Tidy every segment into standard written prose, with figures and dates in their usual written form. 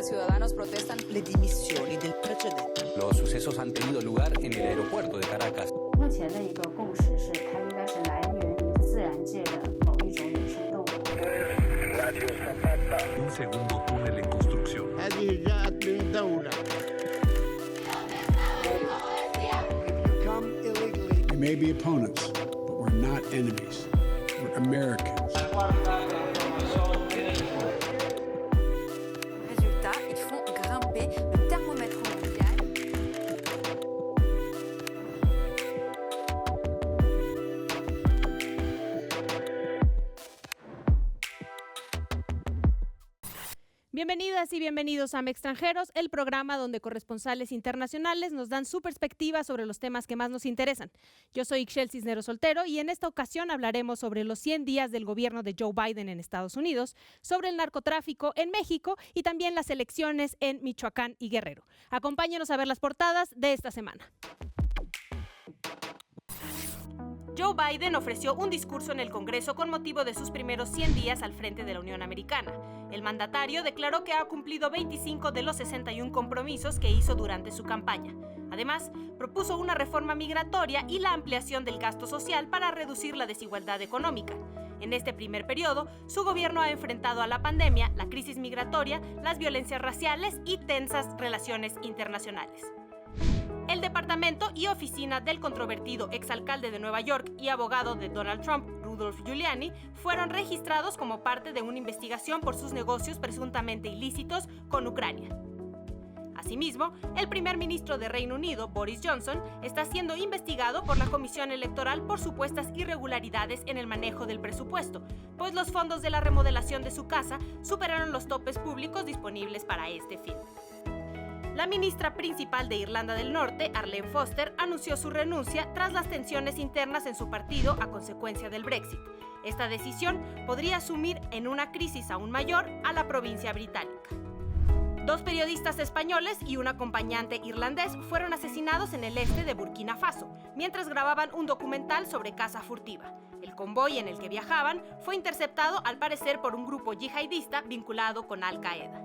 ciudadanos protestan le dimissioni del precedente. Los sucesos han tenido lugar en el aeropuerto de Caracas. 目前的一个共识是，它应该是来源于自然界的某一种野生动物。Un segundo túnel en construcción. هذه جاءت من دولة. We may be opponents, but we're not enemies. We're Americans. Résultat, ils font grimper le thermomètre mondial. Bienvenidas y bienvenidos a Extranjeros, el programa donde corresponsales internacionales nos dan su perspectiva sobre los temas que más nos interesan. Yo soy Ixchel Cisneros Soltero y en esta ocasión hablaremos sobre los 100 días del gobierno de Joe Biden en Estados Unidos, sobre el narcotráfico en México y también las elecciones en Michoacán y Guerrero. Acompáñenos a ver las portadas de esta semana. Joe Biden ofreció un discurso en el Congreso con motivo de sus primeros 100 días al frente de la Unión Americana. El mandatario declaró que ha cumplido 25 de los 61 compromisos que hizo durante su campaña. Además, propuso una reforma migratoria y la ampliación del gasto social para reducir la desigualdad económica. En este primer periodo, su gobierno ha enfrentado a la pandemia, la crisis migratoria, las violencias raciales y tensas relaciones internacionales. El departamento y oficina del controvertido exalcalde de Nueva York y abogado de Donald Trump, Rudolph Giuliani, fueron registrados como parte de una investigación por sus negocios presuntamente ilícitos con Ucrania. Asimismo, el primer ministro de Reino Unido, Boris Johnson, está siendo investigado por la Comisión Electoral por supuestas irregularidades en el manejo del presupuesto, pues los fondos de la remodelación de su casa superaron los topes públicos disponibles para este fin. La ministra principal de Irlanda del Norte, Arlene Foster, anunció su renuncia tras las tensiones internas en su partido a consecuencia del Brexit. Esta decisión podría sumir en una crisis aún mayor a la provincia británica. 2 periodistas españoles y un acompañante irlandés fueron asesinados en el este de Burkina Faso, mientras grababan un documental sobre caza furtiva. El convoy en el que viajaban fue interceptado al parecer por un grupo yihadista vinculado con Al-Qaeda.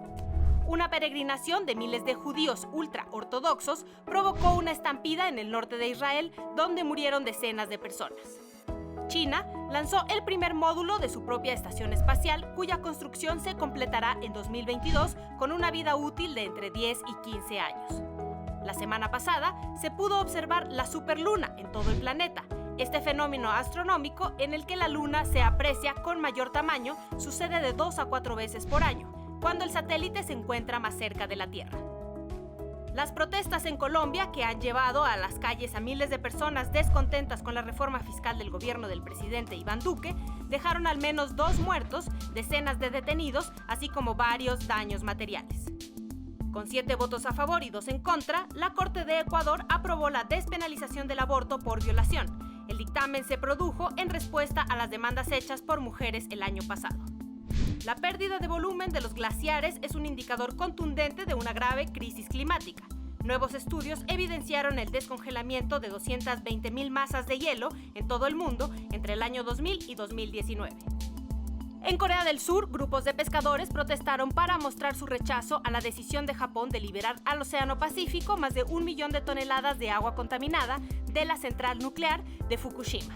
Una peregrinación de miles de judíos ultraortodoxos provocó una estampida en el norte de Israel, donde murieron decenas de personas. China lanzó el primer módulo de su propia estación espacial, cuya construcción se completará en 2022 con una vida útil de entre 10 y 15 años. La semana pasada se pudo observar la superluna en todo el planeta. Este fenómeno astronómico, en el que la luna se aprecia con mayor tamaño, sucede de 2 a 4 veces por año, cuando el satélite se encuentra más cerca de la Tierra. Las protestas en Colombia, que han llevado a las calles a miles de personas descontentas con la reforma fiscal del gobierno del presidente Iván Duque, dejaron al menos 2 muertos, decenas de detenidos, así como varios daños materiales. Con 7 votos a favor y 2 en contra, la Corte de Ecuador aprobó la despenalización del aborto por violación. El dictamen se produjo en respuesta a las demandas hechas por mujeres el año pasado. La pérdida de volumen de los glaciares es un indicador contundente de una grave crisis climática. Nuevos estudios evidenciaron el descongelamiento de 220.000 masas de hielo en todo el mundo entre el año 2000 y 2019. En Corea del Sur, grupos de pescadores protestaron para mostrar su rechazo a la decisión de Japón de liberar al Océano Pacífico más de 1 millón de toneladas de agua contaminada de la central nuclear de Fukushima.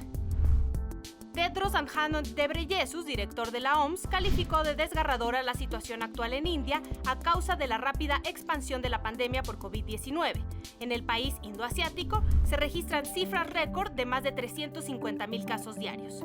Tedros Adhanom Ghebreyesus, director de la OMS, calificó de desgarradora la situación actual en India a causa de la rápida expansión de la pandemia por COVID-19. En el país indoasiático se registran cifras récord de más de 350.000 casos diarios.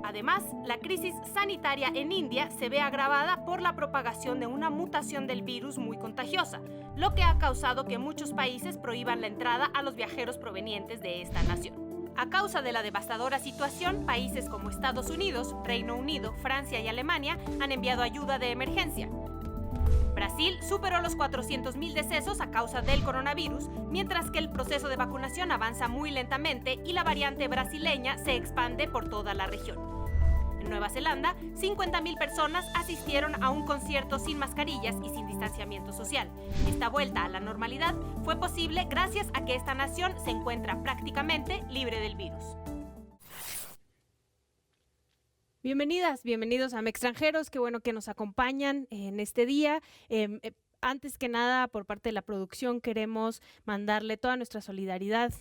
Además, la crisis sanitaria en India se ve agravada por la propagación de una mutación del virus muy contagiosa, lo que ha causado que muchos países prohíban la entrada a los viajeros provenientes de esta nación. A causa de la devastadora situación, países como Estados Unidos, Reino Unido, Francia y Alemania han enviado ayuda de emergencia. Brasil superó los 400.000 decesos a causa del coronavirus, mientras que el proceso de vacunación avanza muy lentamente y la variante brasileña se expande por toda la región. En Nueva Zelanda, 50.000 personas asistieron a un concierto sin mascarillas y sin distanciamiento social. Esta vuelta a la normalidad fue posible gracias a que esta nación se encuentra prácticamente libre del virus. Bienvenidas, bienvenidos a Extranjeros, qué bueno que nos acompañan en este día. antes que nada, por parte de la producción, queremos mandarle toda nuestra solidaridad,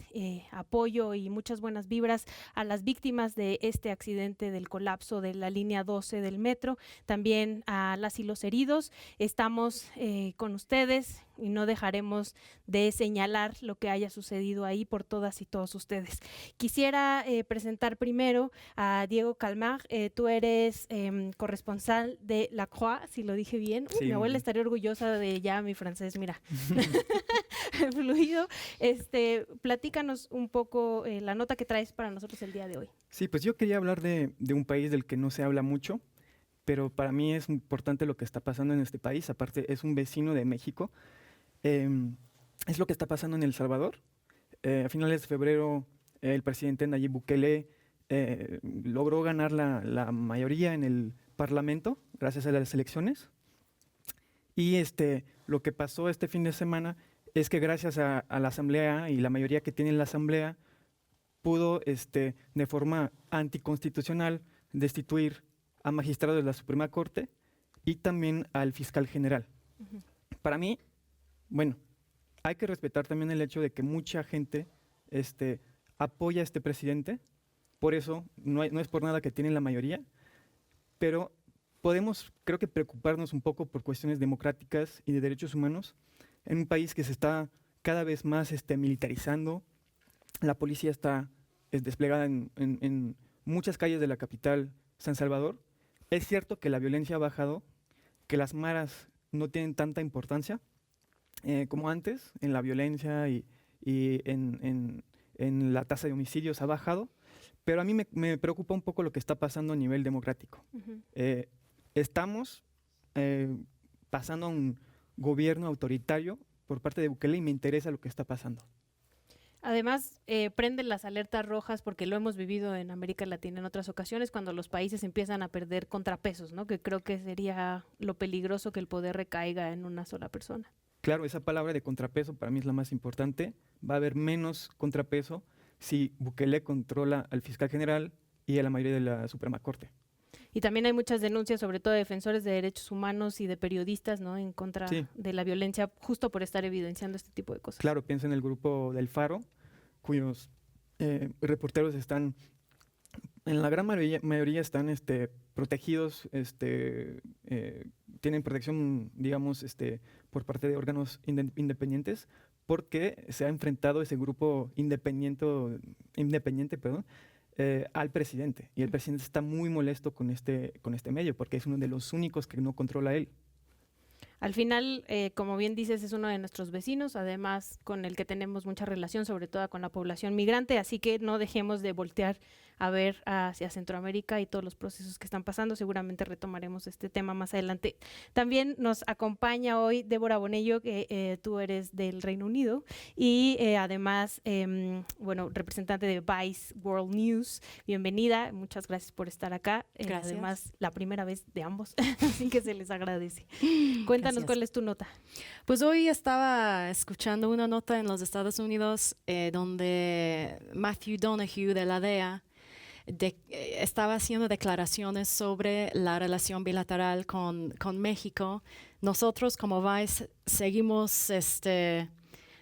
apoyo y muchas buenas vibras a las víctimas de este accidente del colapso de la línea 12 del metro, también a las y los heridos. Estamos con ustedes y no dejaremos de señalar lo que haya sucedido ahí por todas y todos ustedes. Quisiera presentar primero a Diego Calmar. Tú eres corresponsal de La Croix, si lo dije bien. Sí, mi abuela estaría orgullosa de ya mi francés, mira. Fluido. Platícanos un poco la nota que traes para nosotros el día de hoy. Sí, pues yo quería hablar de un país del que no se habla mucho, pero para mí es importante lo que está pasando en este país. Aparte, es un vecino de México. Es lo que está pasando en El Salvador. A finales de febrero, el presidente Nayib Bukele logró ganar la mayoría en el Parlamento gracias a las elecciones. Y lo que pasó este fin de semana es que gracias a la Asamblea y la mayoría que tiene la Asamblea, pudo de forma anticonstitucional destituir a magistrados de la Suprema Corte y también al fiscal general. Uh-huh. Para mí, bueno, hay que respetar también el hecho de que mucha gente apoya a este presidente, por eso no es por nada que tienen la mayoría, pero podemos, creo que, preocuparnos un poco por cuestiones democráticas y de derechos humanos en un país que se está cada vez más militarizando. La policía está desplegada en muchas calles de la capital, San Salvador. Es cierto que la violencia ha bajado, que las maras no tienen tanta importancia como antes, en la violencia y en la tasa de homicidios ha bajado, pero a mí me preocupa un poco lo que está pasando a nivel democrático. Uh-huh. Estamos pasando a un gobierno autoritario por parte de Bukele y me interesa lo que está pasando. Además, prenden las alertas rojas porque lo hemos vivido en América Latina en otras ocasiones cuando los países empiezan a perder contrapesos, ¿no? Que creo que sería lo peligroso que el poder recaiga en una sola persona. Claro, esa palabra de contrapeso para mí es la más importante. Va a haber menos contrapeso si Bukele controla al fiscal general y a la mayoría de la Suprema Corte. Y también hay muchas denuncias, sobre todo de defensores de derechos humanos y de periodistas, ¿no? En contra de la violencia, justo por estar evidenciando este tipo de cosas. Claro, pienso en el grupo del Faro, cuyos reporteros están, en la gran mayoría están protegidos, tienen protección, digamos, por parte de órganos independientes, porque se ha enfrentado ese grupo independiente, al presidente. Y el presidente está muy molesto con este medio, porque es uno de los únicos que no controla él. Al final, como bien dices, es uno de nuestros vecinos, además con el que tenemos mucha relación, sobre todo con la población migrante, así que no dejemos de voltear a ver hacia Centroamérica y todos los procesos que están pasando. Seguramente retomaremos este tema más adelante. También nos acompaña hoy Débora Bonello, que tú eres del Reino Unido y además, representante de Vice World News. Bienvenida, muchas gracias por estar acá. Gracias. Además, la primera vez de ambos, así que se les agradece. Cuéntanos Gracias. cuál es tu nota. Pues hoy estaba escuchando una nota en los Estados Unidos donde Matthew Donahue de la DEA estaba haciendo declaraciones sobre la relación bilateral con México. Nosotros como Vice seguimos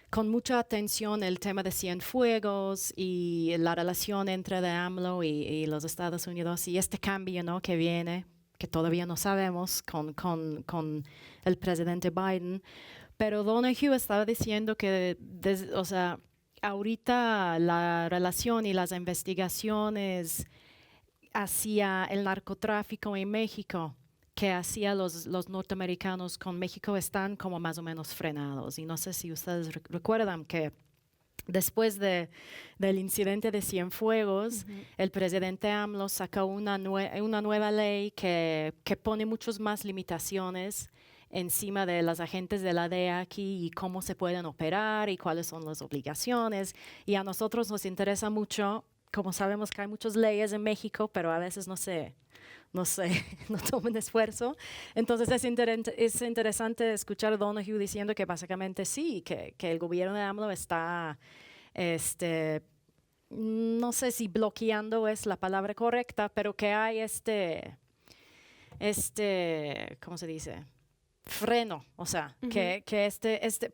con mucha atención el tema de Cienfuegos y la relación entre de AMLO y los Estados Unidos y este cambio, ¿no?, que viene, que todavía no sabemos con el presidente Biden. Pero Donahue estaba diciendo que, ahorita la relación y las investigaciones hacia el narcotráfico en México que hacía los norteamericanos con México están como más o menos frenados. Y no sé si ustedes recuerdan que después del incidente de Cienfuegos, el presidente AMLO sacó una nueva ley que pone muchas más limitaciones encima de los agentes de la DEA aquí y cómo se pueden operar y cuáles son las obligaciones. Y a nosotros nos interesa mucho, como sabemos que hay muchas leyes en México, pero a veces no toman esfuerzo. Entonces es interesante escuchar a Donahue diciendo que básicamente sí, que el gobierno de AMLO está, no sé si bloqueando es la palabra correcta, pero que hay ¿cómo se dice? freno, o sea, que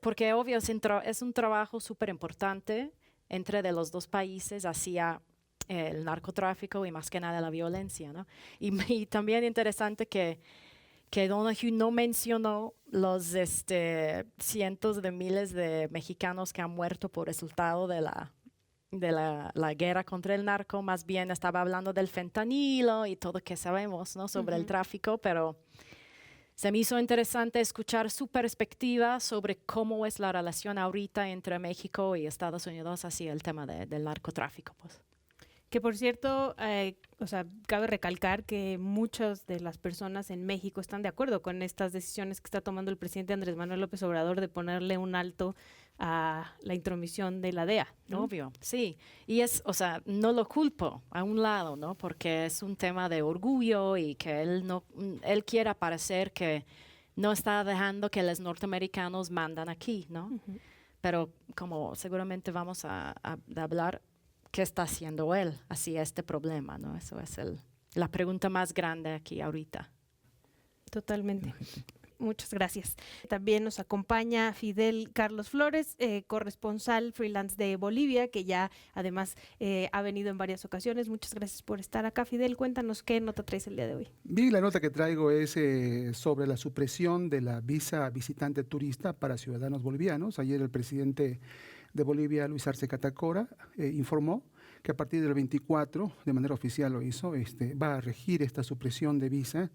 porque obvio es un trabajo súper importante entre de los dos países hacia el narcotráfico y más que nada la violencia, ¿no? Y también interesante que Donahue no mencionó los cientos de miles de mexicanos que han muerto por resultado de la guerra contra el narco, más bien estaba hablando del fentanilo y todo que sabemos, ¿no? Sobre el tráfico, pero se me hizo interesante escuchar su perspectiva sobre cómo es la relación ahorita entre México y Estados Unidos hacia el tema del narcotráfico, pues. Que por cierto, cabe recalcar que muchas de las personas en México están de acuerdo con estas decisiones que está tomando el presidente Andrés Manuel López Obrador de ponerle un alto a la intromisión de la DEA, ¿no? Obvio, sí. Y no lo culpo a un lado, ¿no? Porque es un tema de orgullo y que él quiere parecer que no está dejando que los norteamericanos mandan aquí, ¿no? Pero como seguramente vamos a hablar, ¿qué está haciendo él hacia este problema, ¿no? Eso es la pregunta más grande aquí ahorita. Totalmente. Muchas gracias. También nos acompaña Fidel Carlos Flores, corresponsal freelance de Bolivia, que ya además ha venido en varias ocasiones. Muchas gracias por estar acá, Fidel. Cuéntanos qué nota traes el día de hoy. Bien, la nota que traigo es sobre la supresión de la visa visitante turista para ciudadanos bolivianos. Ayer el presidente de Bolivia, Luis Arce Catacora, informó que a partir del 24, de manera oficial lo hizo, va a regir esta supresión de visa.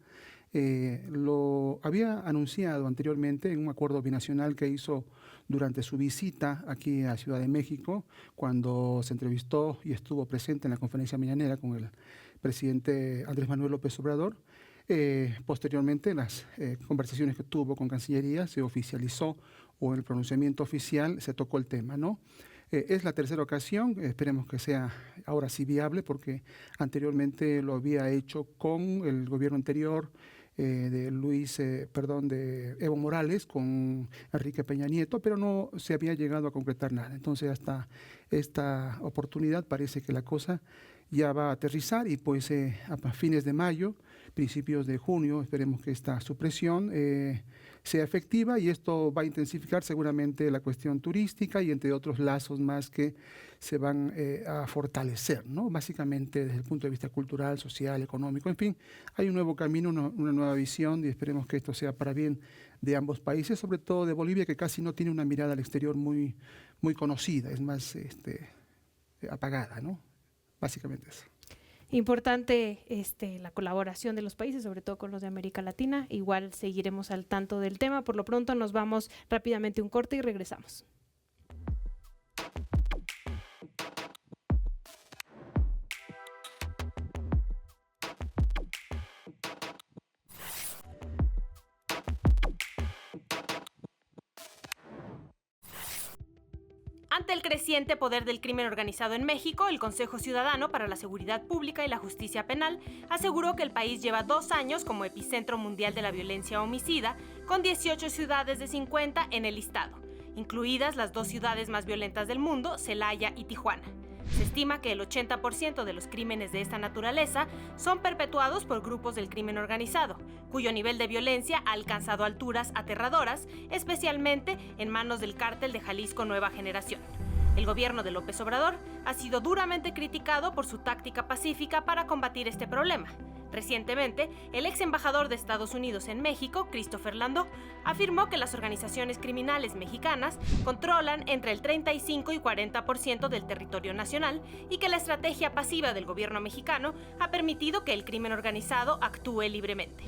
Lo había anunciado anteriormente en un acuerdo binacional que hizo durante su visita aquí a Ciudad de México, cuando se entrevistó y estuvo presente en la conferencia mañanera con el presidente Andrés Manuel López Obrador. Posteriormente, las conversaciones que tuvo con Cancillería se oficializó, o en el pronunciamiento oficial se tocó el tema, ¿no? Es la tercera ocasión, esperemos que sea ahora sí viable, porque anteriormente lo había hecho con el gobierno anterior de Evo Morales, con Enrique Peña Nieto, pero no se había llegado a concretar nada. Entonces, hasta esta oportunidad parece que la cosa ya va a aterrizar y pues a fines de mayo, principios de junio, esperemos que esta supresión sea efectiva, y esto va a intensificar seguramente la cuestión turística y entre otros lazos más que se van a fortalecer, ¿no? Básicamente desde el punto de vista cultural, social, económico, en fin, hay un nuevo camino, una nueva visión, y esperemos que esto sea para bien de ambos países, sobre todo de Bolivia, que casi no tiene una mirada al exterior muy conocida, es más apagada, ¿no? Básicamente eso. Importante la colaboración de los países, sobre todo con los de América Latina. Igual seguiremos al tanto del tema. Por lo pronto nos vamos rápidamente a un corte y regresamos. Ante el creciente poder del crimen organizado en México, el Consejo Ciudadano para la Seguridad Pública y la Justicia Penal aseguró que el país lleva 2 años como epicentro mundial de la violencia homicida, con 18 ciudades de 50 en el listado, incluidas las 2 ciudades más violentas del mundo, Celaya y Tijuana. Se estima que el 80% de los crímenes de esta naturaleza son perpetuados por grupos del crimen organizado, cuyo nivel de violencia ha alcanzado alturas aterradoras, especialmente en manos del cártel de Jalisco Nueva Generación. El gobierno de López Obrador ha sido duramente criticado por su táctica pacífica para combatir este problema. Recientemente, el ex embajador de Estados Unidos en México, Christopher Landau, afirmó que las organizaciones criminales mexicanas controlan entre el 35 y 40% del territorio nacional y que la estrategia pasiva del gobierno mexicano ha permitido que el crimen organizado actúe libremente.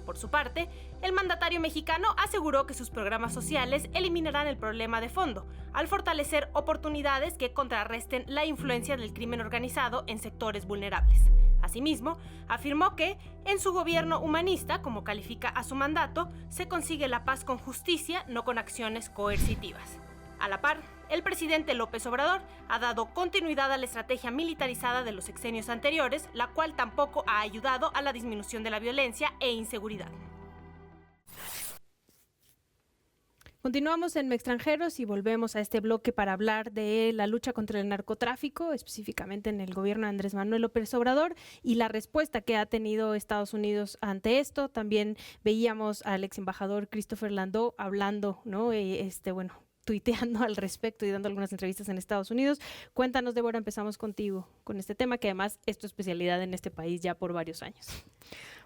Por su parte, el mandatario mexicano aseguró que sus programas sociales eliminarán el problema de fondo, al fortalecer oportunidades que contrarresten la influencia del crimen organizado en sectores vulnerables. Asimismo, afirmó que, en su gobierno humanista, como califica a su mandato, se consigue la paz con justicia, no con acciones coercitivas. A la par, el presidente López Obrador ha dado continuidad a la estrategia militarizada de los sexenios anteriores, la cual tampoco ha ayudado a la disminución de la violencia e inseguridad. Continuamos en Extranjeros y volvemos a este bloque para hablar de la lucha contra el narcotráfico, específicamente en el gobierno de Andrés Manuel López Obrador y la respuesta que ha tenido Estados Unidos ante esto. También veíamos al ex embajador Christopher Landau hablando, ¿no? Tuiteando al respecto y dando algunas entrevistas en Estados Unidos. Cuéntanos, Débora, empezamos contigo con este tema, que además es tu especialidad en este país ya por varios años.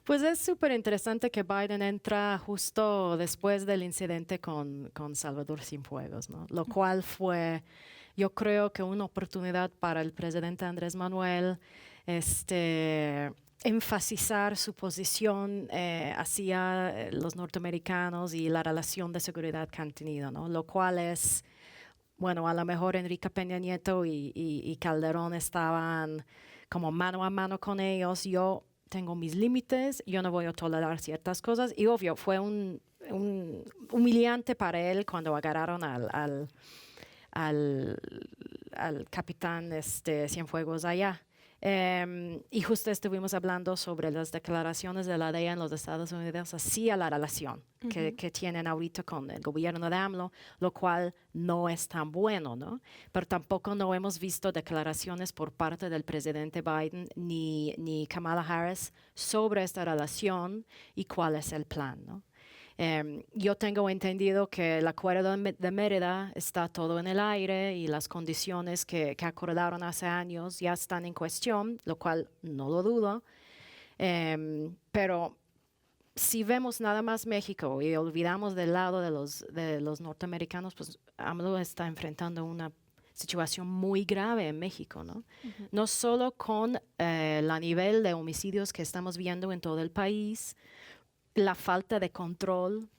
Pues es súper interesante que Biden entra justo después del incidente con Salvador Cienfuegos, ¿no? Lo cual fue, yo creo que una oportunidad para el presidente Andrés Manuel enfatizar su posición hacia los norteamericanos y la relación de seguridad que han tenido, ¿no? Lo cual es, bueno, a lo mejor Enrique Peña Nieto y Calderón estaban como mano a mano con ellos. Yo tengo mis límites, yo no voy a tolerar ciertas cosas. Y obvio, fue un humillante para él cuando agarraron al capitán Cienfuegos allá. Y justo estuvimos hablando sobre las declaraciones de la DEA en los Estados Unidos hacia la relación que tienen ahorita con el gobierno de AMLO, lo cual no es tan bueno, ¿no? Pero tampoco no hemos visto declaraciones por parte del presidente Biden ni Kamala Harris sobre esta relación y cuál es el plan, ¿no? Yo tengo entendido que el acuerdo de Mérida está todo en el aire y las condiciones que acordaron hace años ya están en cuestión, lo cual no lo dudo. Pero si vemos nada más México y olvidamos del lado de los norteamericanos, pues AMLO está enfrentando una situación muy grave en México, ¿no? No solo con el nivel de homicidios que estamos viendo en todo el país, la falta de control,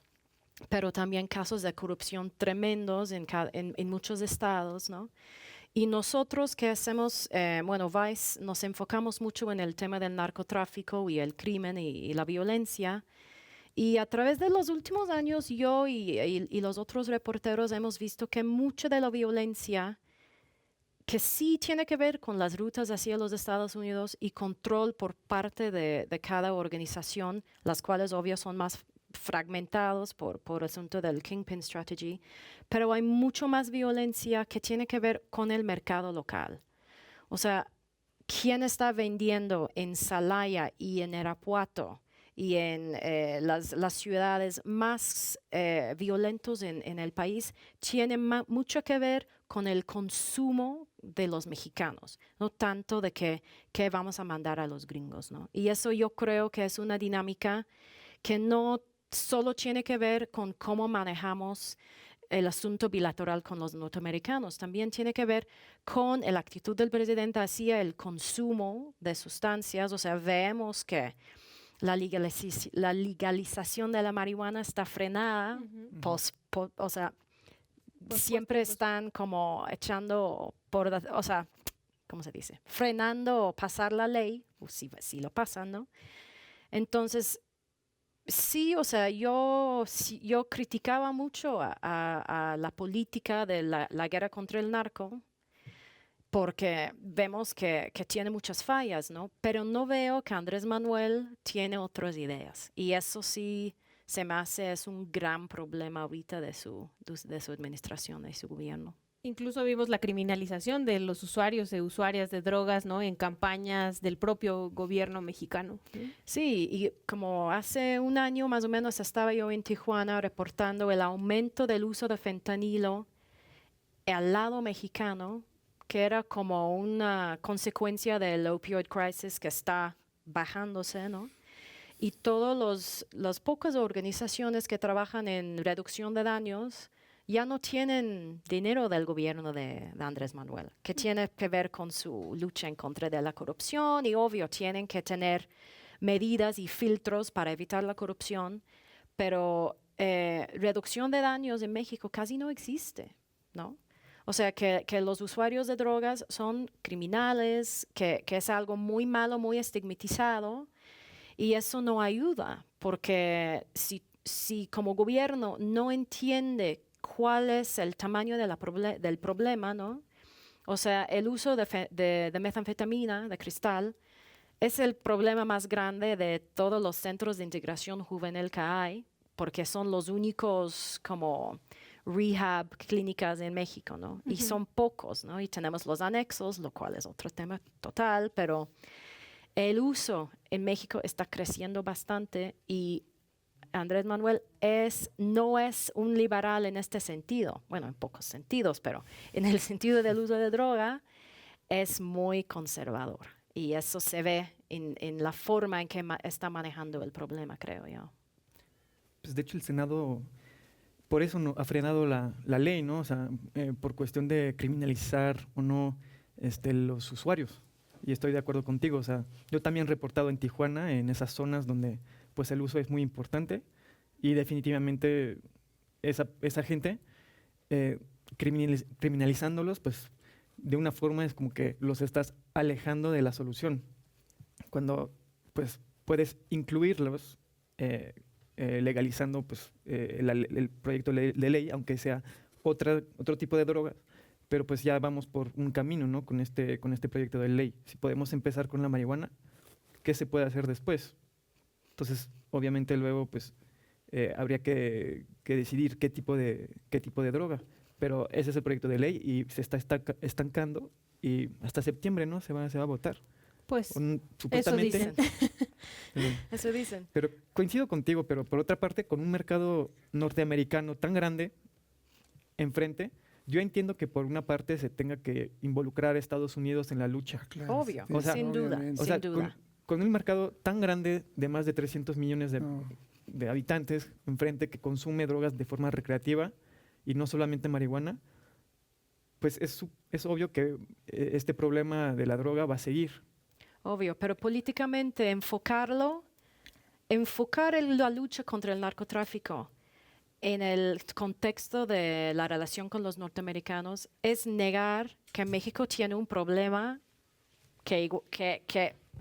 pero también casos de corrupción tremendos en muchos estados, ¿no? Y nosotros que hacemos, Vice, nos enfocamos mucho en el tema del narcotráfico y el crimen y la violencia. Y a través de los últimos años, yo y los otros reporteros hemos visto que mucha de la violencia que sí tiene que ver con las rutas hacia los Estados Unidos y control por parte de cada organización, las cuales obvio son más fragmentados por el asunto del Kingpin Strategy, pero hay mucho más violencia que tiene que ver con el mercado local. O sea, ¿quién está vendiendo en Celaya y en Irapuato y en las ciudades más violentos en el país? Tiene mucho que ver con el consumo de los mexicanos, no tanto de qué vamos a mandar a los gringos, ¿no? Y eso yo creo que es una dinámica que no solo tiene que ver con cómo manejamos el asunto bilateral con los norteamericanos, también tiene que ver con la actitud del presidente hacia el consumo de sustancias. O sea, vemos que la legalización de la marihuana está frenada, siempre están como echando ¿cómo se dice? Frenando o pasar la ley, si lo pasan, ¿no? Entonces, sí, o sea, yo criticaba mucho a la política de la guerra contra el narco, porque vemos que tiene muchas fallas, ¿no? Pero no veo que Andrés Manuel tiene otras ideas. Y eso sí se me hace es un gran problema ahorita de su administración y su gobierno. Incluso vimos la criminalización de los usuarios e usuarias de drogas, ¿no? En campañas del propio gobierno mexicano. Sí, y como hace un año más o menos estaba yo en Tijuana reportando el aumento del uso de fentanilo al lado mexicano, que era como una consecuencia del opioid crisis que está bajándose, ¿no? Y todas las pocas organizaciones que trabajan en reducción de daños ya no tienen dinero del gobierno de Andrés Manuel, que tiene que ver con su lucha en contra de la corrupción, y obvio tienen que tener medidas y filtros para evitar la corrupción, pero reducción de daños en México casi no existe, ¿no? O sea, que los usuarios de drogas son criminales, que es algo muy malo, muy estigmatizado, y eso no ayuda, porque si como gobierno no entiende cuál es el tamaño del problema, ¿no? O sea, el uso de metanfetamina, de cristal, es el problema más grande de todos los centros de integración juvenil que hay, porque son los únicos como rehab clínicas en México, ¿no? Y son pocos, ¿no? Y tenemos los anexos, lo cual es otro tema total, pero el uso en México está creciendo bastante y Andrés Manuel no es un liberal en este sentido, bueno, en pocos sentidos, pero en el sentido del uso de droga es muy conservador y eso se ve en la forma en que está manejando el problema, creo yo. Pues de hecho el Senado por eso no ha frenado la ley, ¿no? O sea, por cuestión de criminalizar o no los usuarios. Y estoy de acuerdo contigo, o sea, yo también he reportado en Tijuana, en esas zonas donde pues el uso es muy importante y definitivamente esa gente criminalizándolos, pues de una forma es como que los estás alejando de la solución. Cuando pues puedes incluirlos legalizando pues el proyecto de ley, aunque sea otro tipo de droga, pero pues ya vamos por un camino, ¿no? Con este proyecto de ley. Si podemos empezar con la marihuana, ¿qué se puede hacer después? Entonces, obviamente luego pues habría que decidir qué tipo de droga. Pero ese es el proyecto de ley y se está estancando y hasta septiembre, ¿no? Se va a votar. Pues supuestamente, eso dicen. Eso dicen. Pero coincido contigo, pero por otra parte, con un mercado norteamericano tan grande enfrente, yo entiendo que por una parte se tenga que involucrar a Estados Unidos en la lucha. Claro, Obvio, o sea, sin duda, O sea, sin duda. con un mercado tan grande de más de 300 millones de habitantes enfrente que consume drogas de forma recreativa y no solamente marihuana, pues es obvio que este problema de la droga va a seguir. Obvio, pero políticamente enfocar la lucha contra el narcotráfico en el contexto de la relación con los norteamericanos es negar que México tiene un problema que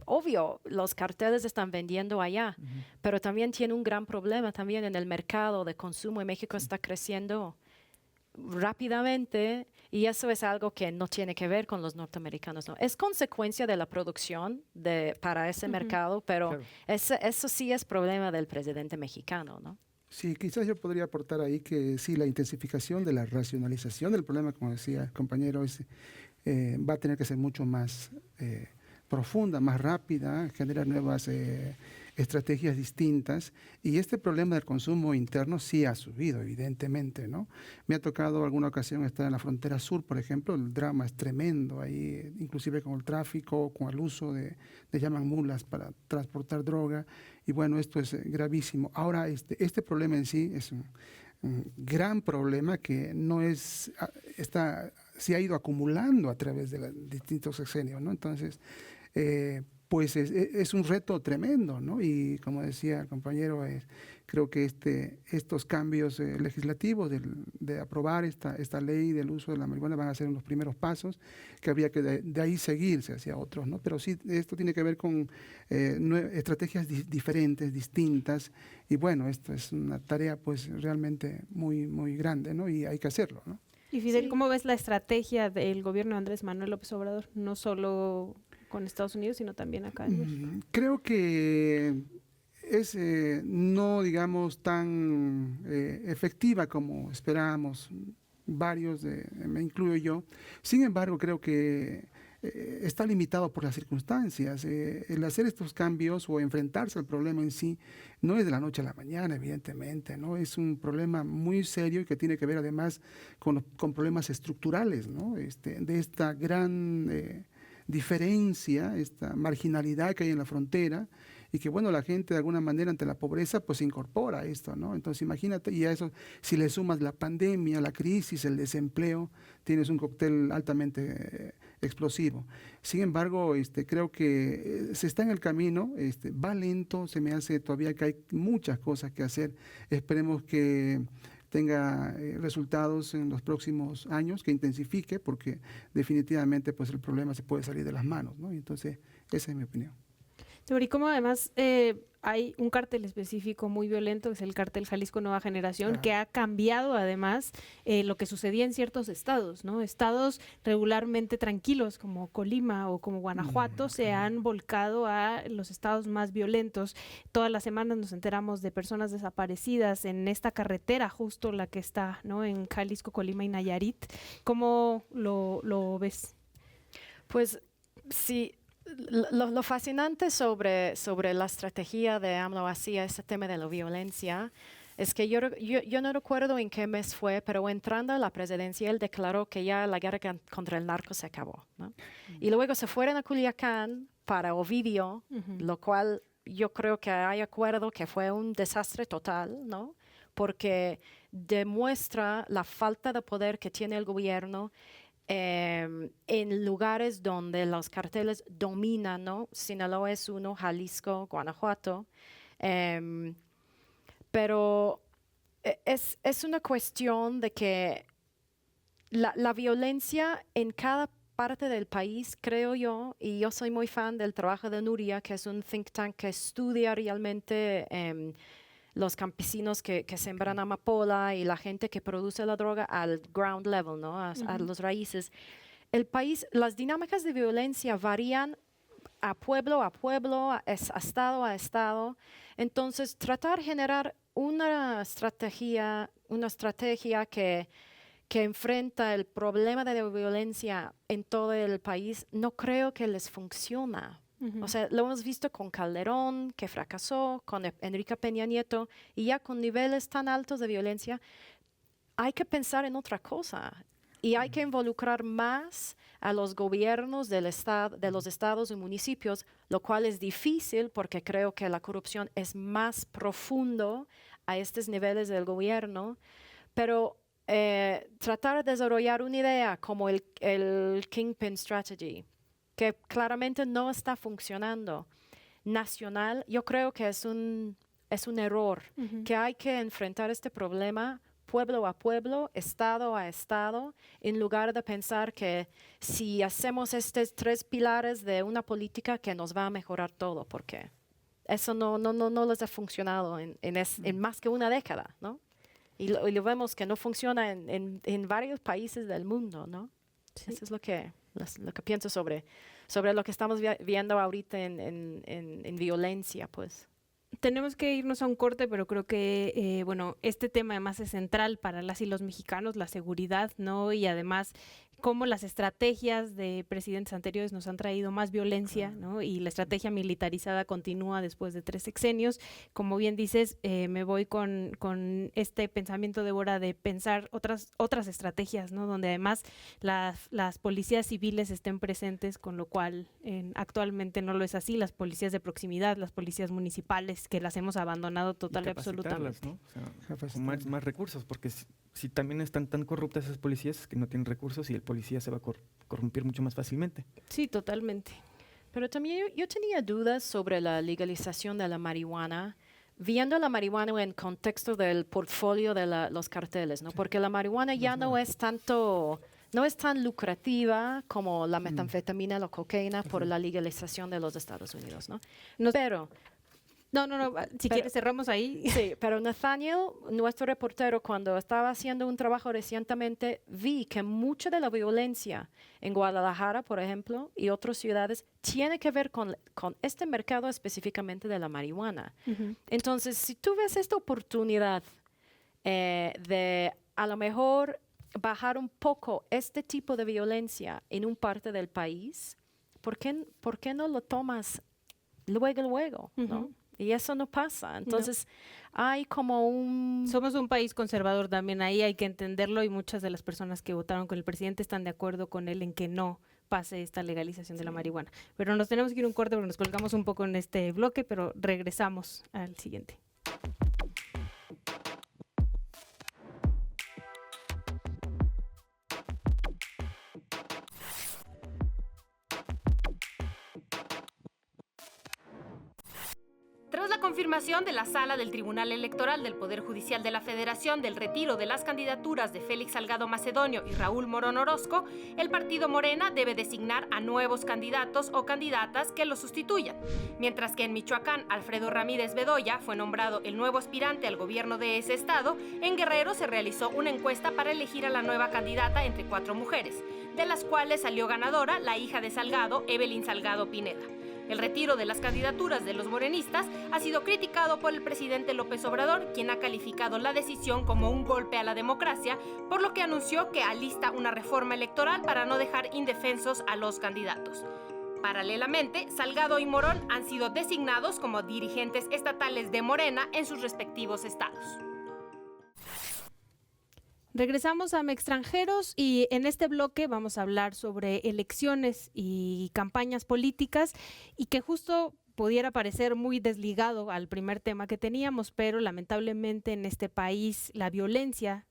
obvio, los carteles están vendiendo allá, pero también tiene un gran problema también en el mercado de consumo y México está creciendo rápidamente y eso es algo que no tiene que ver con los norteamericanos, ¿no? Es consecuencia de la producción para ese mercado, pero Claro. eso sí es problema del presidente mexicano, ¿no? Sí, quizás yo podría aportar ahí que sí, la intensificación de la racionalización del problema, como decía el compañero, va a tener que ser mucho más profunda, más rápida, generar nuevas estrategias distintas. Y este problema del consumo interno sí ha subido, evidentemente, ¿no? Me ha tocado alguna ocasión estar en la frontera sur, por ejemplo, el drama es tremendo ahí, inclusive con el tráfico, con el uso le llaman mulas para transportar droga. Y bueno, esto es gravísimo. Ahora, este problema en sí es un gran problema que se ha ido acumulando a través de los distintos sexenios, ¿no? Entonces, pues es un reto tremendo, ¿no? Y como decía el compañero, creo que estos cambios legislativos de aprobar esta ley del uso de la marihuana van a ser los primeros pasos, que habría que de ahí seguirse hacia otros, ¿no? Pero sí, esto tiene que ver con estrategias diferentes, distintas, y bueno, esto es una tarea pues realmente muy, muy grande, ¿no? Y hay que hacerlo, ¿no? Y Fidel, ¿cómo ves la estrategia del gobierno de Andrés Manuel López Obrador? No solo con Estados Unidos, sino también acá en México. Creo que es no, digamos, tan efectiva como esperábamos varios, me incluyo yo. Sin embargo, creo que está limitado por las circunstancias. El hacer estos cambios o enfrentarse al problema en sí no es de la noche a la mañana, evidentemente, ¿no? Es un problema muy serio y que tiene que ver además con problemas estructurales, ¿no? De esta gran diferencia, esta marginalidad que hay en la frontera y que, bueno, la gente de alguna manera ante la pobreza pues se incorpora a esto, ¿no? Entonces imagínate, y a eso si le sumas la pandemia, la crisis, el desempleo, tienes un cóctel altamente explosivo. Sin embargo, creo que se está en el camino, va lento, se me hace todavía que hay muchas cosas que hacer. Esperemos que tenga resultados en los próximos años, que intensifique, porque definitivamente pues el problema se puede salir de las manos, ¿no? Y entonces, esa es mi opinión. Y como además hay un cártel específico muy violento, que es el cártel Jalisco Nueva Generación, que ha cambiado además lo que sucedía en ciertos estados, ¿no? Estados regularmente tranquilos como Colima o como Guanajuato se han volcado a los estados más violentos. Todas las semanas nos enteramos de personas desaparecidas en esta carretera, justo la que está, ¿no?, en Jalisco, Colima y Nayarit. ¿Cómo lo ves? Pues sí. Lo fascinante sobre la estrategia de AMLO hacia este tema de la violencia es que yo no recuerdo en qué mes fue, pero entrando a la presidencia él declaró que ya la guerra contra el narco se acabó, ¿no? Y luego se fueron a Culiacán para Ovidio, lo cual yo creo que hay acuerdo que fue un desastre total, ¿no? Porque demuestra la falta de poder que tiene el gobierno en lugares donde los carteles dominan, ¿no? Sinaloa es uno, Jalisco, Guanajuato. Pero es una cuestión de que la violencia en cada parte del país, creo yo, y yo soy muy fan del trabajo de Nuria, que es un think tank que estudia realmente los campesinos que sembran amapola y la gente que produce la droga al ground level, ¿no? A los raíces. El país, las dinámicas de violencia varían a pueblo, a estado. Entonces, tratar de generar una estrategia que enfrenta el problema de la violencia en todo el país, no creo que les funciona. O sea, lo hemos visto con Calderón, que fracasó, con Enrique Peña Nieto, y ya con niveles tan altos de violencia, hay que pensar en otra cosa. Y hay que involucrar más a los gobiernos de los estados y municipios, lo cual es difícil porque creo que la corrupción es más profundo a estos niveles del gobierno. Pero tratar de desarrollar una idea como el Kingpin Strategy, que claramente no está funcionando nacional, yo creo que es un error, que hay que enfrentar este problema pueblo a pueblo, estado a estado, en lugar de pensar que si hacemos estos 3 pilares de una política que nos va a mejorar todo, porque eso no les ha funcionado en más que una década, ¿no? Y lo vemos que no funciona en varios países del mundo, ¿no? Sí. Eso es lo que pienso sobre lo que estamos viendo ahorita en violencia, pues. Tenemos que irnos a un corte, pero creo que, este tema además es central para las y los mexicanos, la seguridad, ¿no? Y además, cómo las estrategias de presidentes anteriores nos han traído más violencia, ¿no? Y la estrategia militarizada continúa después de 3 sexenios. Como bien dices, me voy con este pensamiento, Débora, de pensar otras estrategias, ¿no? Donde además las policías civiles estén presentes, con lo cual actualmente no lo es así. Las policías de proximidad, las policías municipales, que las hemos abandonado total y absolutamente. ¿No? O sea, con más recursos, porque si también están tan corruptas esas policías que no tienen recursos y el policía se va a corrompir mucho más fácilmente. Sí, totalmente. Pero también yo tenía dudas sobre la legalización de la marihuana, viendo la marihuana en contexto del portfolio de los carteles, ¿no? Porque la marihuana ya no es tan lucrativa como la metanfetamina o la cocaína por la legalización de los Estados Unidos, ¿no? Pero No, si quieres cerramos ahí. Sí, pero Nathaniel, nuestro reportero, cuando estaba haciendo un trabajo recientemente, vi que mucha de la violencia en Guadalajara, por ejemplo, y otras ciudades, tiene que ver con este mercado específicamente de la marihuana. Entonces, si tú ves esta oportunidad de a lo mejor bajar un poco este tipo de violencia en un parte del país, ¿por qué no lo tomas luego, ¿no? Y eso no pasa. Entonces, hay como Somos un país conservador también, ahí hay que entenderlo, y muchas de las personas que votaron con el presidente están de acuerdo con él en que no pase esta legalización de la marihuana. Pero nos tenemos que ir un corte porque nos colgamos un poco en este bloque, pero regresamos al siguiente. confirmación de la Sala del Tribunal Electoral del Poder Judicial de la Federación del retiro de las candidaturas de Félix Salgado Macedonio y Raúl Morón Orozco, el partido Morena debe designar a nuevos candidatos o candidatas que los sustituyan. Mientras que en Michoacán, Alfredo Ramírez Bedoya fue nombrado el nuevo aspirante al gobierno de ese estado, en Guerrero se realizó una encuesta para elegir a la nueva candidata entre 4 mujeres, de las cuales salió ganadora la hija de Salgado, Evelyn Salgado Pineda. El retiro de las candidaturas de los morenistas ha sido criticado por el presidente López Obrador, quien ha calificado la decisión como un golpe a la democracia, por lo que anunció que alista una reforma electoral para no dejar indefensos a los candidatos. Paralelamente, Salgado y Morón han sido designados como dirigentes estatales de Morena en sus respectivos estados. Regresamos a Extranjeros y en este bloque vamos a hablar sobre elecciones y campañas políticas y que justo pudiera parecer muy desligado al primer tema que teníamos, pero lamentablemente en este país la violencia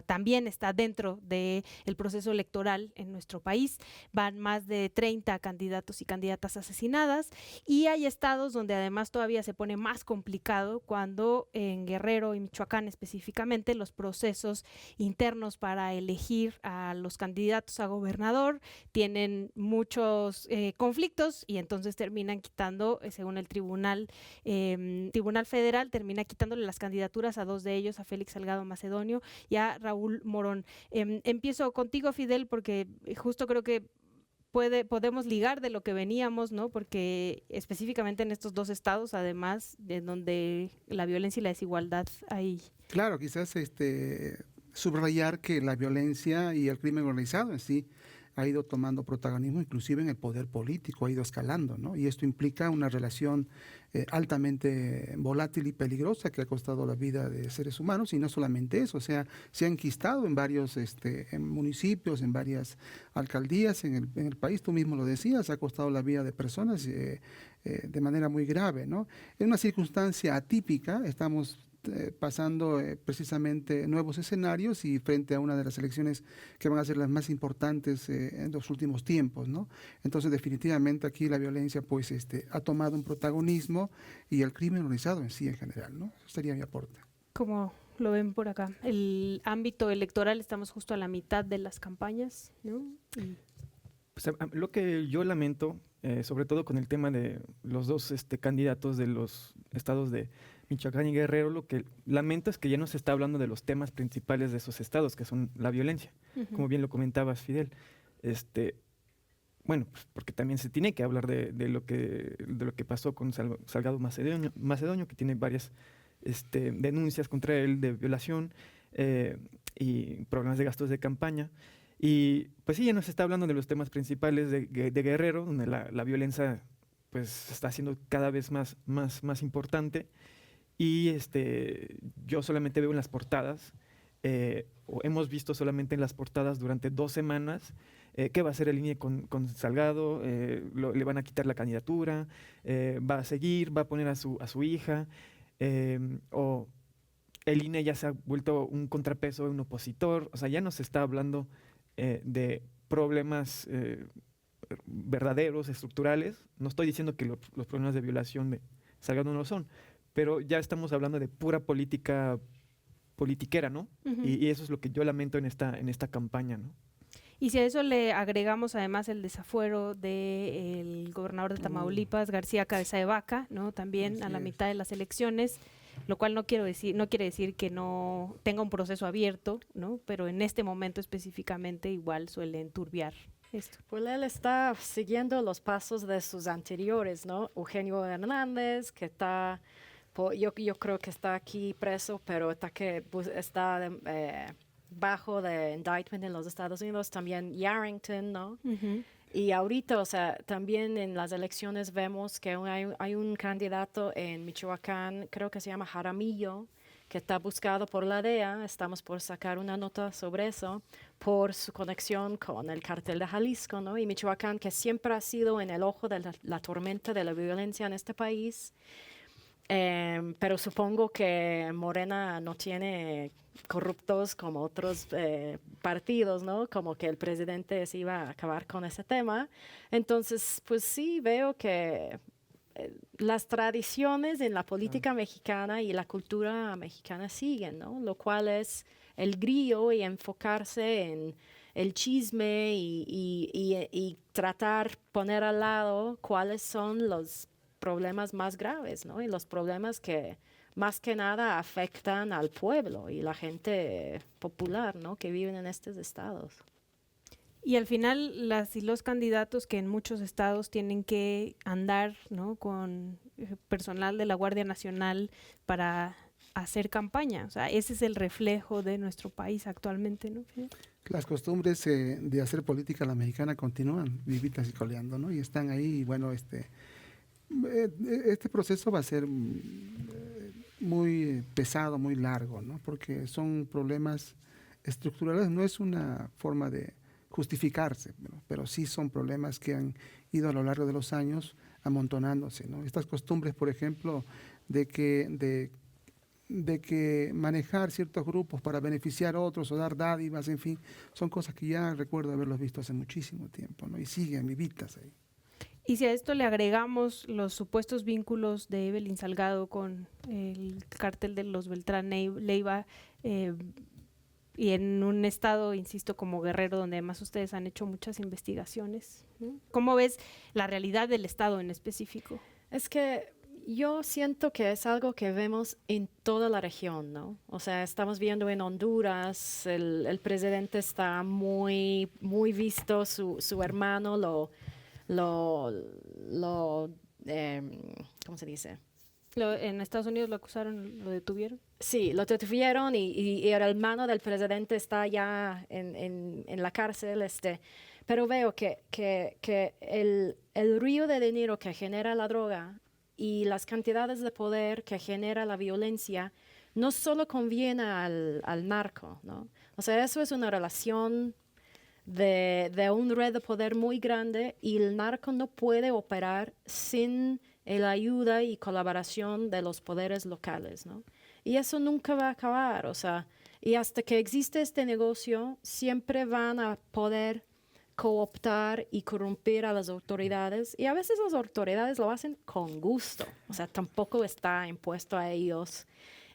también está dentro del proceso electoral en nuestro país. Van más de 30 candidatos y candidatas asesinadas y hay estados donde además todavía se pone más complicado cuando en Guerrero y Michoacán específicamente los procesos internos para elegir a los candidatos a gobernador tienen muchos conflictos y entonces terminan quitando, según el Tribunal Federal, termina quitándole las candidaturas a 2 de ellos, a Félix Salgado Macedonio y a Raúl Morón. Empiezo contigo, Fidel, porque justo creo que podemos ligar de lo que veníamos, ¿no? Porque específicamente en estos 2 estados, además, de donde la violencia y la desigualdad hay. Claro, quizás subrayar que la violencia y el crimen organizado en sí ha ido tomando protagonismo, inclusive en el poder político, ha ido escalando, ¿no? Y esto implica una relación altamente volátil y peligrosa que ha costado la vida de seres humanos, y no solamente eso, o sea, se ha enquistado en varios en municipios, en varias alcaldías en el país, tú mismo lo decías, ha costado la vida de personas de manera muy grave, ¿no? En una circunstancia atípica, estamos pasando precisamente nuevos escenarios y frente a una de las elecciones que van a ser las más importantes en los últimos tiempos, ¿no? Entonces definitivamente aquí la violencia pues ha tomado un protagonismo y el crimen organizado en sí en general, ¿no? Eso sería mi aporte. ¿Cómo lo ven por acá? El ámbito electoral, estamos justo a la mitad de las campañas, ¿no? Pues, lo que yo lamento, sobre todo con el tema de los 2 candidatos de los estados de Michoacán y Guerrero, lo que lamento es que ya no se está hablando de los temas principales de esos estados, que son la violencia, como bien lo comentabas, Fidel. Bueno, pues porque también se tiene que hablar de lo que pasó con Salgado Macedonio, que tiene varias denuncias contra él de violación y problemas de gastos de campaña. Y pues sí, ya no se está hablando de los temas principales de Guerrero, donde la violencia pues está siendo cada vez más importante. Y yo solamente veo en las portadas, o hemos visto solamente en las portadas durante 2 semanas, qué va a hacer el INE con Salgado, le van a quitar la candidatura, va a seguir, va a poner a su hija, o el INE ya se ha vuelto un contrapeso, un opositor. O sea, ya no se está hablando de problemas verdaderos, estructurales. No estoy diciendo que los problemas de violación de Salgado no lo son, pero ya estamos hablando de pura politiquera, ¿no? Y eso es lo que yo lamento en esta campaña, ¿no? Y si a eso le agregamos además el desafuero del gobernador de Tamaulipas, García Cabeza de Vaca, ¿no? También así a la mitad de las elecciones, lo cual no quiere decir que no tenga un proceso abierto, ¿no? Pero en este momento específicamente igual suele enturbiar esto. Pues él está siguiendo los pasos de sus anteriores, ¿no? Eugenio Hernández, que está, yo creo que está aquí preso, pero está bajo de indictment en los Estados Unidos. También Yarrington, ¿no? Y ahorita, o sea, también en las elecciones vemos que hay un candidato en Michoacán, creo que se llama Jaramillo, que está buscado por la DEA. Estamos por sacar una nota sobre eso, por su conexión con el cartel de Jalisco, ¿no? Y Michoacán, que siempre ha sido en el ojo de la tormenta de la violencia en este país. Pero supongo que Morena no tiene corruptos como otros partidos, ¿no? Como que el presidente se iba a acabar con ese tema. Entonces, pues sí, veo que las tradiciones en la política mexicana y la cultura mexicana siguen, ¿no? Lo cual es el grillo y enfocarse en el chisme y tratar poner al lado cuáles son los problemas más graves, ¿no? Y los problemas que más que nada afectan al pueblo y la gente popular, ¿no? Que viven en estos estados. Y al final las y los candidatos que en muchos estados tienen que andar, ¿no?, con personal de la Guardia Nacional para hacer campaña. O sea, ese es el reflejo de nuestro país actualmente, ¿no? Las costumbres de hacer política a la mexicana continúan vivitas y coleando, ¿no? Y están ahí, y bueno, este proceso va a ser muy pesado, muy largo, ¿no? Porque son problemas estructurales, no es una forma de justificarse, pero sí son problemas que han ido a lo largo de los años amontonándose, ¿no? Estas costumbres, por ejemplo, de que manejar ciertos grupos para beneficiar a otros o dar dádivas, en fin, son cosas que ya recuerdo haberlos visto hace muchísimo tiempo, ¿no? Y siguen vivitas ahí. Y si a esto le agregamos los supuestos vínculos de Evelyn Salgado con el cártel de los Beltrán Leiva, y en un estado, insisto, como Guerrero, donde además ustedes han hecho muchas investigaciones, ¿no? ¿Cómo ves la realidad del estado en específico? Es que yo siento que es algo que vemos en toda la región, ¿no? O sea, estamos viendo en Honduras, el presidente está muy visto, su hermano ¿cómo se dice? ¿En Estados Unidos lo acusaron, lo detuvieron? Sí, lo detuvieron y el hermano del presidente está ya en la cárcel. Pero veo que el río de dinero que genera la droga y las cantidades de poder que genera la violencia no solo conviene al narco, ¿no? O sea, eso es una relación de un red de poder muy grande y el narco no puede operar sin la ayuda y colaboración de los poderes locales, ¿no? Y eso nunca va a acabar, o sea, y hasta que existe este negocio, siempre van a poder cooptar y corromper a las autoridades, y a veces las autoridades lo hacen con gusto, o sea, tampoco está impuesto a ellos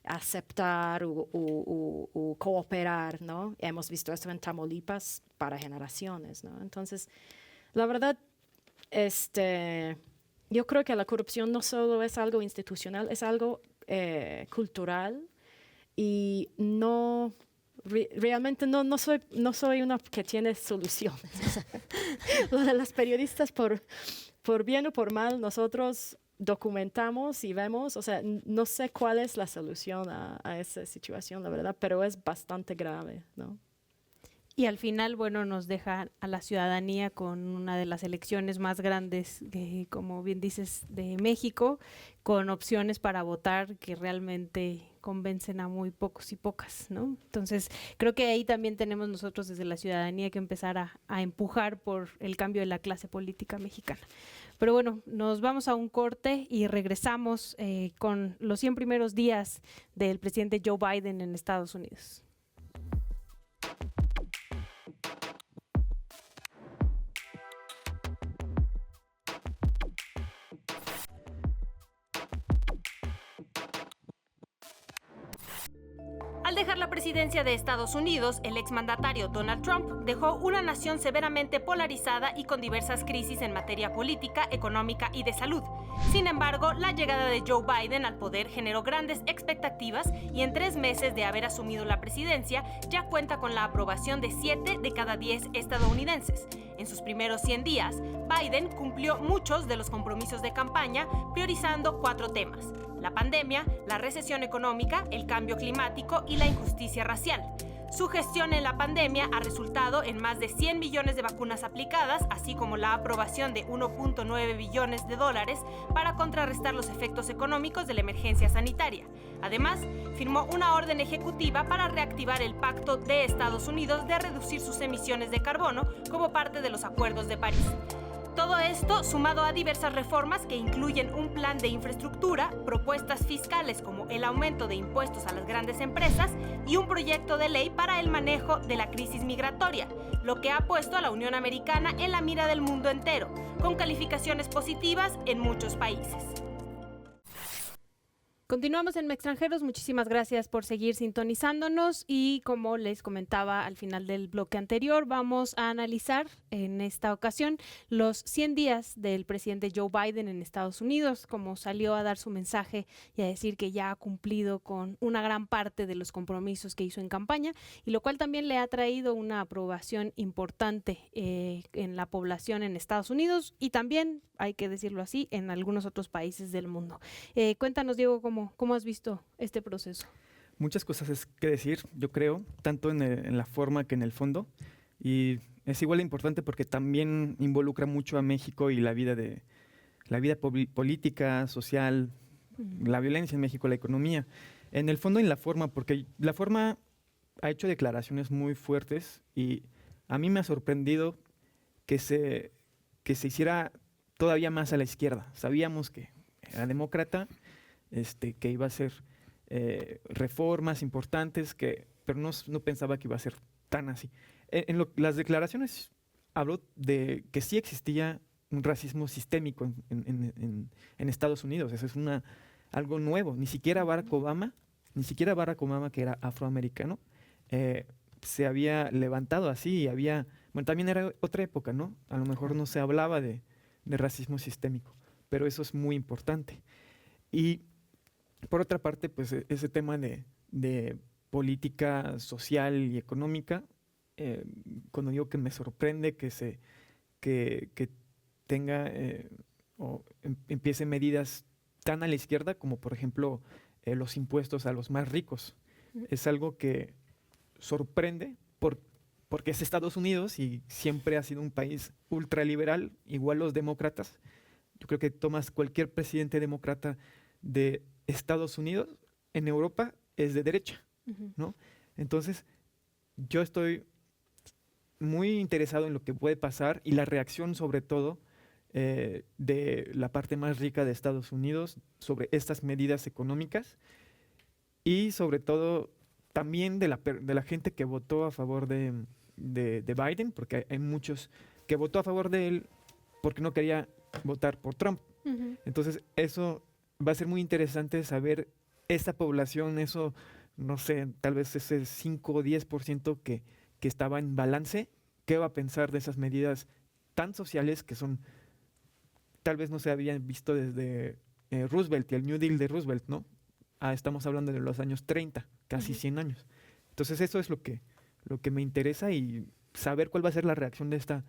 aceptar o cooperar, ¿no? Hemos visto esto en Tamaulipas para generaciones, ¿no? Entonces, la verdad, yo creo que la corrupción no solo es algo institucional, es algo cultural y realmente no soy una que tiene soluciones. O sea, lo de las periodistas, por bien o por mal, nosotros documentamos y vemos, o sea, no sé cuál es la solución a esa situación, la verdad, pero es bastante grave, ¿no? Y al final, bueno, nos deja a la ciudadanía con una de las elecciones más grandes, como bien dices, de México, con opciones para votar que realmente convencen a muy pocos y pocas, ¿no? Entonces, creo que ahí también tenemos nosotros desde la ciudadanía que empezar a empujar por el cambio de la clase política mexicana. Pero bueno, nos vamos a un corte y regresamos con los 100 primeros días del presidente Joe Biden en Estados Unidos. Al dejar la presidencia de Estados Unidos, el exmandatario Donald Trump dejó una nación severamente polarizada y con diversas crisis en materia política, económica y de salud. Sin embargo, la llegada de Joe Biden al poder generó grandes expectativas y en 3 meses de haber asumido la presidencia ya cuenta con la aprobación de 7 de cada 10 estadounidenses. En sus primeros 100 días, Biden cumplió muchos de los compromisos de campaña, priorizando 4 temas: la pandemia, la recesión económica, el cambio climático y la injusticia racial. Su gestión en la pandemia ha resultado en más de 100 millones de vacunas aplicadas, así como la aprobación de $1.9 billones para contrarrestar los efectos económicos de la emergencia sanitaria. Además, firmó una orden ejecutiva para reactivar el Pacto de Estados Unidos de reducir sus emisiones de carbono como parte de los Acuerdos de París. Todo esto sumado a diversas reformas que incluyen un plan de infraestructura, propuestas fiscales como el aumento de impuestos a las grandes empresas y un proyecto de ley para el manejo de la crisis migratoria, lo que ha puesto a la Unión Americana en la mira del mundo entero, con calificaciones positivas en muchos países. Continuamos en Extranjeros, muchísimas gracias por seguir sintonizándonos y como les comentaba al final del bloque anterior, vamos a analizar en esta ocasión los 100 días del presidente Joe Biden en Estados Unidos, como salió a dar su mensaje y a decir que ya ha cumplido con una gran parte de los compromisos que hizo en campaña, y lo cual también le ha traído una aprobación importante en la población en Estados Unidos y también, hay que decirlo así, en algunos otros países del mundo. Cuéntanos, Diego, ¿cómo has visto este proceso? Muchas cosas es que decir, yo creo, tanto en la forma que en el fondo. Y es igual de importante porque también involucra mucho a México y la vida política, social, la violencia en México, la economía. En el fondo y en la forma, porque la forma ha hecho declaraciones muy fuertes y a mí me ha sorprendido que se hiciera todavía más a la izquierda. Sabíamos que era demócrata, que iba a hacer reformas importantes, pero no pensaba que iba a ser tan así. Las declaraciones habló de que sí existía un racismo sistémico en Estados Unidos. Eso es algo nuevo. Ni siquiera Barack Obama, que era afroamericano, se había levantado así. También era otra época, ¿no? A lo mejor no se hablaba de racismo sistémico, pero eso es muy importante. Y por otra parte, pues ese tema de política social y económica, cuando digo que me sorprende que tenga o empiece medidas tan a la izquierda como por ejemplo los impuestos a los más ricos. Es algo que sorprende porque es Estados Unidos y siempre ha sido un país ultraliberal, igual los demócratas. Yo creo que tomas cualquier presidente demócrata de Estados Unidos, en Europa es de derecha, ¿no? Entonces, yo estoy muy interesado en lo que puede pasar y la reacción sobre todo de la parte más rica de Estados Unidos sobre estas medidas económicas y sobre todo también de la gente que votó a favor de Biden, porque hay muchos que votó a favor de él porque no quería votar por Trump. Entonces, eso va a ser muy interesante saber esa población, eso, no sé, tal vez ese 5 o 10% que estaba en balance, ¿qué va a pensar de esas medidas tan sociales que son, tal vez no se habían visto desde Roosevelt y el New Deal de Roosevelt, ¿no? Estamos hablando de los años 30, casi 100 años. Entonces eso es lo que me interesa y saber cuál va a ser la reacción de esta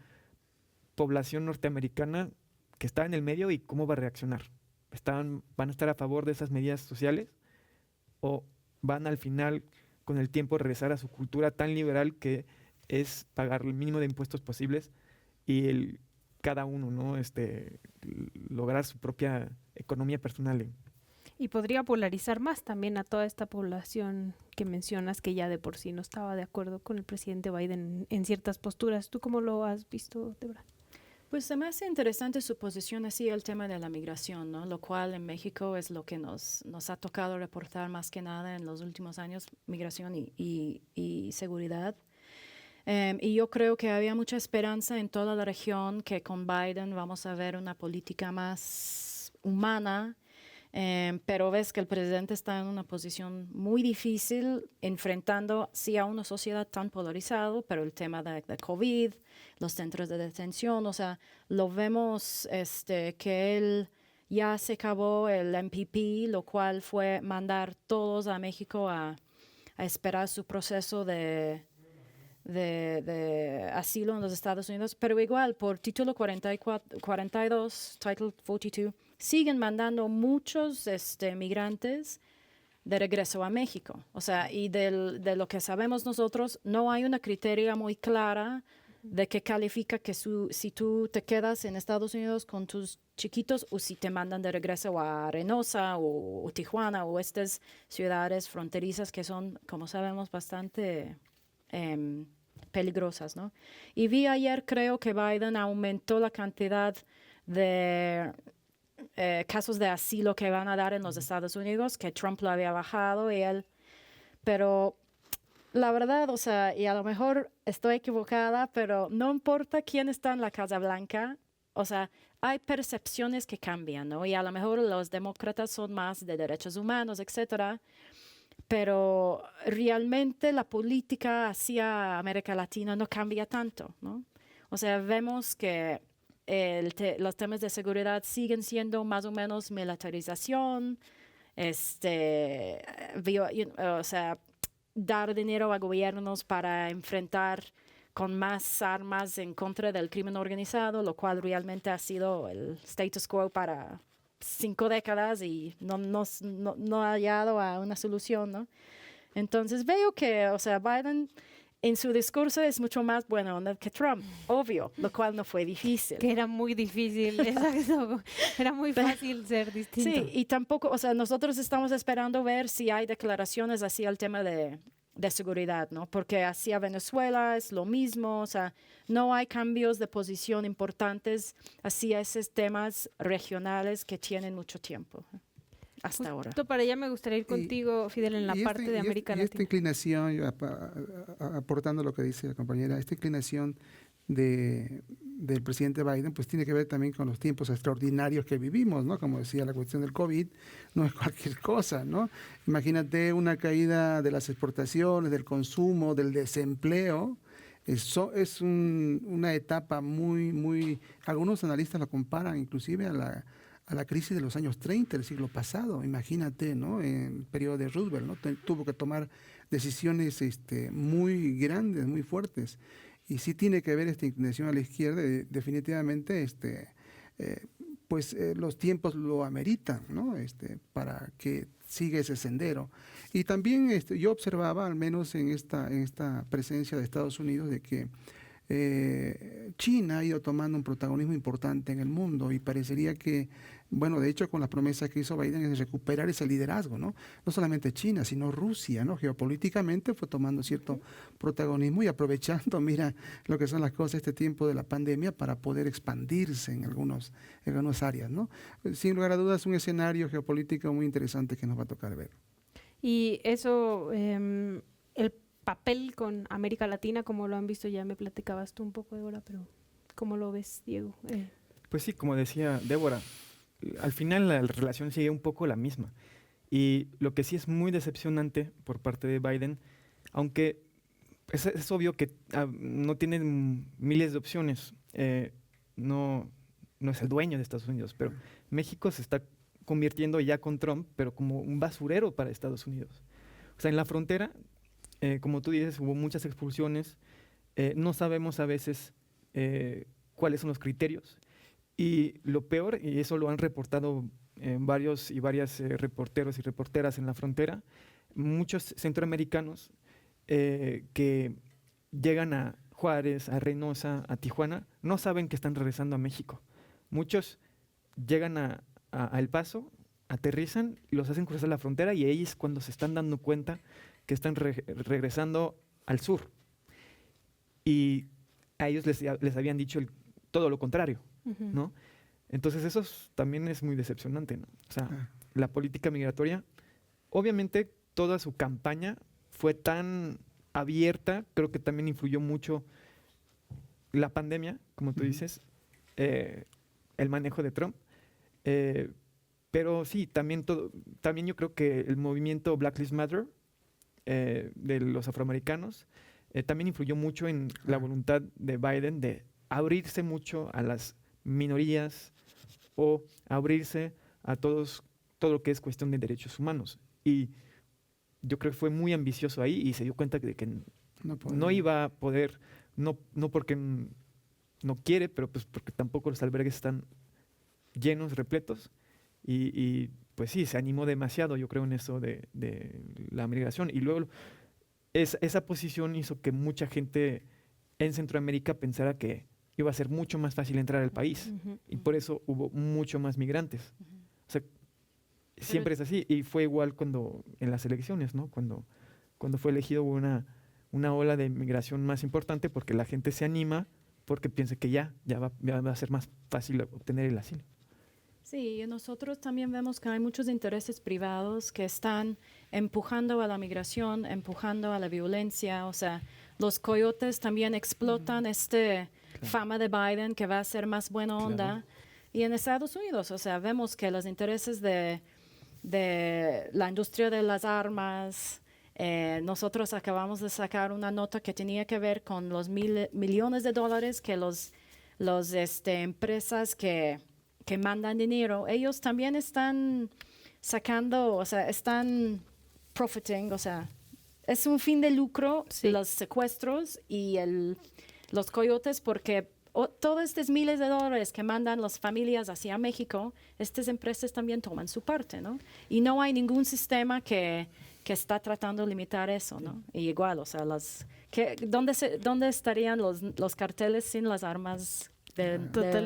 población norteamericana que está en el medio y cómo va a reaccionar. ¿Van a estar a favor de esas medidas sociales o van al final con el tiempo regresar a su cultura tan liberal que es pagar el mínimo de impuestos posibles y cada uno, ¿no? Lograr su propia economía personal? Y podría polarizar más también a toda esta población que mencionas que ya de por sí no estaba de acuerdo con el presidente Biden en ciertas posturas. ¿Tú cómo lo has visto, Debra? Pues se me hace interesante su posición así el tema de la migración, ¿no? Lo cual en México es lo que nos ha tocado reportar más que nada en los últimos años, migración y seguridad. Y yo creo que había mucha esperanza en toda la región que con Biden vamos a ver una política más humana, pero ves que el presidente está en una posición muy difícil, enfrentando sí a una sociedad tan polarizada, pero el tema de COVID, los centros de detención, o sea, lo vemos que él ya se acabó el MPP, lo cual fue mandar todos a México a esperar su proceso de asilo en los Estados Unidos, pero igual por título 42, Title 42, siguen mandando muchos migrantes de regreso a México. O sea, y de lo que sabemos nosotros, no hay una criteria muy clara de que califica que si tú te quedas en Estados Unidos con tus chiquitos o si te mandan de regreso a Reynosa o Tijuana o estas ciudades fronterizas que son, como sabemos, bastante peligrosas, ¿no? Y vi ayer, creo que Biden aumentó la cantidad de casos de asilo que van a dar en los Estados Unidos, que Trump lo había bajado pero la verdad, o sea, y a lo mejor estoy equivocada, pero no importa quién está en la Casa Blanca, o sea, hay percepciones que cambian, ¿no? Y a lo mejor los demócratas son más de derechos humanos, etcétera, pero realmente la política hacia América Latina no cambia tanto, ¿no? O sea, vemos que los temas de seguridad siguen siendo más o menos militarización, o sea, dar dinero a gobiernos para enfrentar con más armas en contra del crimen organizado, lo cual realmente ha sido el status quo para 5 décadas y no ha hallado a una solución, ¿no? Entonces veo que, o sea, Biden en su discurso es mucho más bueno que Trump, obvio, lo cual no fue difícil. Que era muy difícil, exacto. Era muy fácil ser distinto. Sí, y tampoco, o sea, nosotros estamos esperando ver si hay declaraciones hacia el tema de seguridad, ¿no? Porque hacia Venezuela es lo mismo, o sea, no hay cambios de posición importantes hacia esos temas regionales que tienen mucho tiempo hasta ahora. Para allá me gustaría ir contigo, Fidel, en la parte de América Latina. Esta inclinación, aportando lo que dice la compañera, esta inclinación del presidente Biden, pues tiene que ver también con los tiempos extraordinarios que vivimos, ¿no? Como decía, la cuestión del COVID no es cualquier cosa, ¿no? Imagínate una caída de las exportaciones, del consumo, del desempleo. Eso es una etapa muy, algunos analistas lo comparan inclusive a la crisis de los años 30 del siglo pasado. Imagínate, ¿no? En el periodo de Roosevelt, ¿no? Tuvo que tomar decisiones muy grandes, muy fuertes. Y sí tiene que ver esta inclinación a la izquierda, definitivamente, los tiempos lo ameritan, ¿no? Para que siga ese sendero. Y también yo observaba, al menos en esta presencia de Estados Unidos, de que China ha ido tomando un protagonismo importante en el mundo y parecería que, bueno, de hecho con las promesas que hizo Biden es recuperar ese liderazgo, ¿no? No solamente China, sino Rusia, ¿no? Geopolíticamente fue tomando cierto protagonismo y aprovechando, mira, lo que son las cosas este tiempo de la pandemia para poder expandirse en algunas áreas, ¿no? Sin lugar a dudas, un escenario geopolítico muy interesante que nos va a tocar ver. Y eso, el papel con América Latina, como lo han visto, ya me platicabas tú un poco, Débora, pero ¿cómo lo ves, Diego? Pues sí, como decía Débora, al final la relación sigue un poco la misma. Y lo que sí es muy decepcionante por parte de Biden, aunque es obvio que no tienen miles de opciones, no es el dueño de Estados Unidos, pero México se está convirtiendo ya con Trump, pero como un basurero para Estados Unidos. O sea, en la frontera, como tú dices, hubo muchas expulsiones, no sabemos a veces cuáles son los criterios, y lo peor, y eso lo han reportado varios y varias reporteros y reporteras en la frontera, muchos centroamericanos que llegan a Juárez, a Reynosa, a Tijuana, no saben que están regresando a México. Muchos llegan a El Paso, aterrizan y los hacen cruzar la frontera, y ellos cuando se están dando cuenta que están regresando al sur. Y a ellos les habían dicho todo lo contrario, ¿no? Entonces eso también es muy decepcionante, ¿no? O sea, la política migratoria, obviamente toda su campaña fue tan abierta, creo que también influyó mucho la pandemia, como tú dices, el manejo de Trump. Pero sí, también yo creo que el movimiento Black Lives Matter de los afroamericanos también influyó mucho en la voluntad de Biden de abrirse mucho a las minorías o abrirse a todo lo que es cuestión de derechos humanos. Y yo creo que fue muy ambicioso ahí y se dio cuenta de que no iba a poder, no porque no quiere, pero pues porque tampoco los albergues están llenos, repletos. Y pues sí, se animó demasiado, yo creo, en eso de la migración. Y luego esa posición hizo que mucha gente en Centroamérica pensara que iba a ser mucho más fácil entrar al país. Y por eso hubo mucho más migrantes. O sea, siempre es así. Y fue igual en las elecciones, ¿no? Cuando fue elegido hubo una ola de migración más importante porque la gente se anima porque piensa que ya va a ser más fácil obtener el asilo. Sí, nosotros también vemos que hay muchos intereses privados que están empujando a la migración, empujando a la violencia. O sea, los coyotes también explotan fama de Biden, que va a ser más buena onda. Y en Estados Unidos, o sea, vemos que los intereses de la industria de las armas, nosotros acabamos de sacar una nota que tenía que ver con los millones de dólares que los empresas que mandan dinero, ellos también están sacando, o sea, están profiting, o sea, es un fin de lucro, los secuestros y los coyotes, porque todos estos miles de dólares que mandan las familias hacia México, estas empresas también toman su parte, ¿no? Y no hay ningún sistema que está tratando de limitar eso, ¿no? Y igual, o sea, ¿dónde estarían los carteles sin las armas de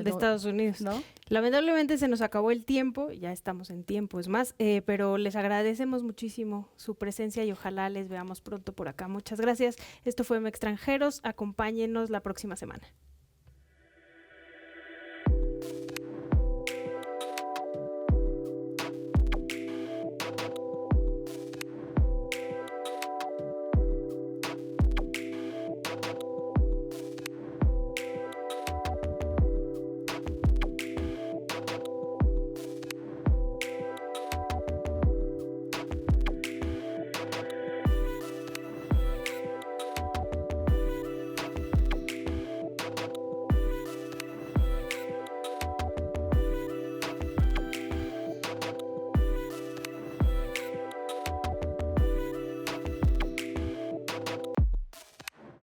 Estados Unidos? ¿No? Lamentablemente se nos acabó el tiempo, ya estamos en tiempo, es más, pero les agradecemos muchísimo su presencia y ojalá les veamos pronto por acá. Muchas gracias. Esto fue Extranjeros. Acompáñenos la próxima semana.